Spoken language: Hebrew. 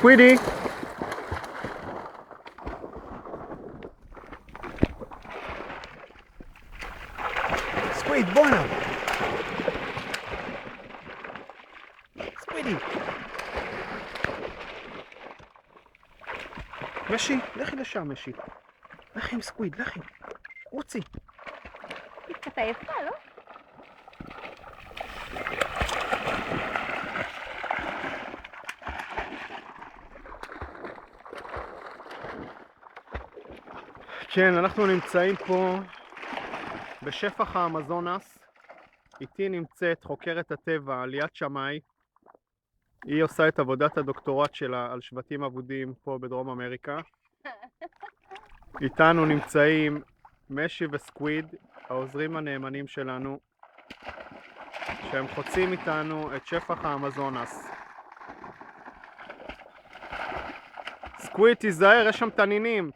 סקווידי! סקוויד, בוא הנה! סקווידי! משי, לכי לשם, משי. לכי עם סקוויד, לכי. רוצי. קצת עייפה, לא? כן, אנחנו נמצאים פה בשפח האמזונס. איתי נמצאת חוקרת הטבע ליאת שמאי. היא עושה את עבודת הדוקטורט שלה על שבטים אבודים פה בדרום אמריקה. איתנו נמצאים משי וסקוויד, העוזרים הנאמנים שלנו, שהם חוצים איתנו את שפח האמזונס. סקוויד, תיזהר, יש שם תנינים.